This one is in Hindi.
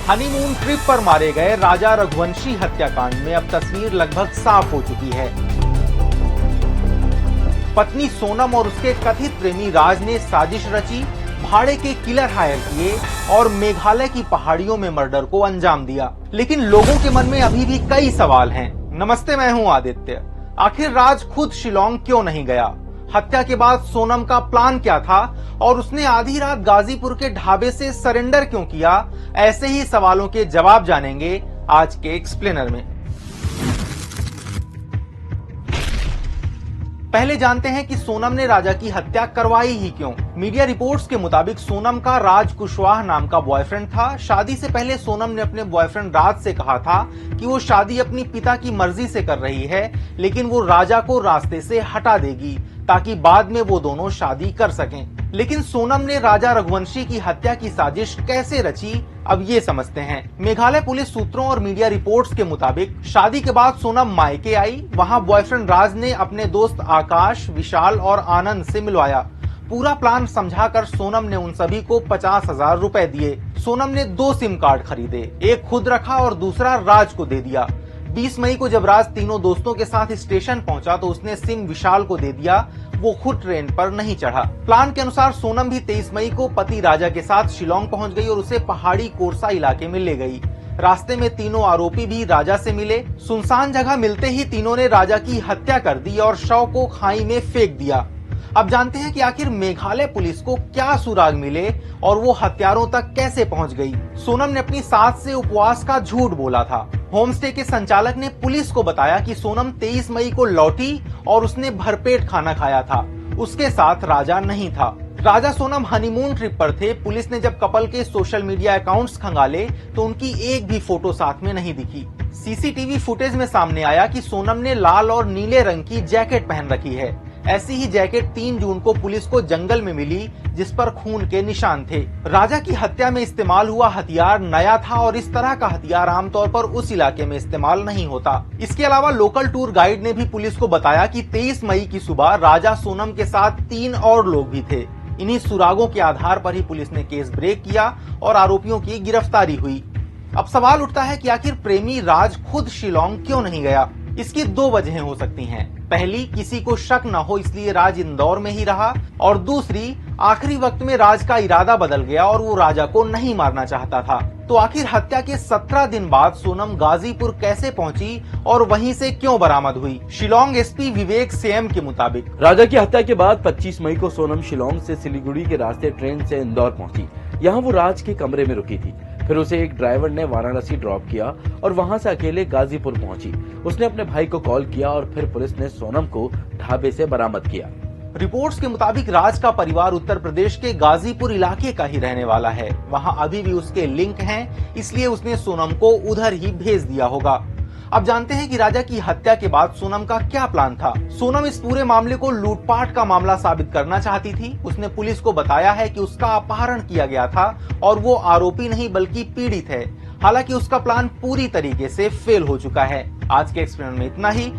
हनीमून ट्रिप पर मारे गए राजा रघुवंशी हत्याकांड में अब तस्वीर लगभग साफ हो चुकी है। पत्नी सोनम और उसके कथित प्रेमी राज ने साजिश रची, भाड़े के किलर हायर किए और मेघालय की पहाड़ियों में मर्डर को अंजाम दिया। लेकिन लोगों के मन में अभी भी कई सवाल हैं। नमस्ते, मैं हूं आदित्य। आखिर राज खुद शिलोंग क्यों नहीं गया? हत्या के बाद सोनम का प्लान क्या था और उसने आधी रात गाजीपुर के ढाबे से सरेंडर क्यों किया? ऐसे ही सवालों के जवाब जानेंगे आज के एक्सप्लेनर में। पहले जानते हैं कि सोनम ने राजा की हत्या करवाई ही क्यों। मीडिया रिपोर्ट्स के मुताबिक सोनम का राज कुशवाहा नाम का बॉयफ्रेंड था। शादी से पहले सोनम ने अपने बॉयफ्रेंड राज से कहा था कि वो शादी अपनी पिता की मर्जी से कर रही है, लेकिन वो राजा को रास्ते से हटा देगी ताकि बाद में वो दोनों शादी कर सकें। लेकिन सोनम ने राजा रघुवंशी की हत्या की साजिश कैसे रची, अब ये समझते हैं। मेघालय पुलिस सूत्रों और मीडिया रिपोर्ट्स के मुताबिक शादी के बाद सोनम मायके आई। वहां बॉयफ्रेंड राज ने अपने दोस्त आकाश, विशाल और आनंद से मिलवाया। पूरा प्लान समझाकर सोनम ने उन सभी को 50,000 रुपए दिए। सोनम ने 2 सिम कार्ड खरीदे, एक खुद रखा और दूसरा राज को दे दिया। 20 मई को जब राज तीनों दोस्तों के साथ स्टेशन पहुंचा तो उसने सिम विशाल को दे दिया। वो खुद ट्रेन पर नहीं चढ़ा। प्लान के अनुसार सोनम भी 23 मई को पति राजा के साथ शिलोंग पहुंच गई और उसे पहाड़ी कोरसा इलाके में ले गई। रास्ते में तीनों आरोपी भी राजा से मिले। सुनसान जगह मिलते ही तीनों ने राजा की हत्या कर दी और शव को खाई में फेंक दिया। अब जानते हैं कि आखिर मेघालय पुलिस को क्या सुराग मिले और वो हत्यारों तक कैसे पहुंच गई। सोनम ने अपनी सास से उपवास का झूठ बोला था। होमस्टे के संचालक ने पुलिस को बताया कि सोनम 23 मई को लौटी और उसने भरपेट खाना खाया था। उसके साथ राजा नहीं था। राजा सोनम हनीमून ट्रिप पर थे। पुलिस ने जब कपल के सोशल मीडिया अकाउंट्स खंगाले तो उनकी एक भी फोटो साथ में नहीं दिखी। सीसीटीवी फुटेज में सामने आया कि सोनम ने लाल और नीले रंग की जैकेट पहन रखी है। ऐसी ही जैकेट 3 जून को पुलिस को जंगल में मिली, जिस पर खून के निशान थे। राजा की हत्या में इस्तेमाल हुआ हथियार नया था और इस तरह का हथियार आमतौर पर उस इलाके में इस्तेमाल नहीं होता। इसके अलावा लोकल टूर गाइड ने भी पुलिस को बताया कि 23 मई की सुबह राजा सोनम के साथ 3 और लोग भी थे। इन्हीं सुरागों के आधार पर ही पुलिस ने केस ब्रेक किया और आरोपियों की गिरफ्तारी हुई। अब सवाल उठता है कि आखिर प्रेमी राज खुद शिलोंग क्यों नहीं गया? इसकी 2 वजहें हो सकती हैं। पहली, किसी को शक न हो इसलिए राज इंदौर में ही रहा, और दूसरी, आखिरी वक्त में राज का इरादा बदल गया और वो राजा को नहीं मारना चाहता था। तो आखिर हत्या के 17 दिन बाद सोनम गाजीपुर कैसे पहुंची और वहीं से क्यों बरामद हुई? शिलोंग एसपी विवेक सेम के मुताबिक राजा की हत्या के बाद 25 मई को सोनम शिलोंग से सिलीगुड़ी के रास्ते ट्रेन से इंदौर पहुंची। यहाँ वो राज के कमरे में रुकी थी। फिर उसे एक ड्राइवर ने वाराणसी ड्रॉप किया और वहां से अकेले गाजीपुर पहुंची। उसने अपने भाई को कॉल किया और फिर पुलिस ने सोनम को ढाबे से बरामद किया। रिपोर्ट्स के मुताबिक राज का परिवार उत्तर प्रदेश के गाजीपुर इलाके का ही रहने वाला है। वहां अभी भी उसके लिंक हैं, इसलिए उसने सोनम को उधर ही भेज दिया होगा। अब जानते हैं कि राजा की हत्या के बाद सोनम का क्या प्लान था। सोनम इस पूरे मामले को लूटपाट का मामला साबित करना चाहती थी। उसने पुलिस को बताया है कि उसका अपहरण किया गया था और वो आरोपी नहीं बल्कि पीड़ित है। हालांकि उसका प्लान पूरी तरीके से फेल हो चुका है। आज के एक्सपेरिमेंट में इतना ही।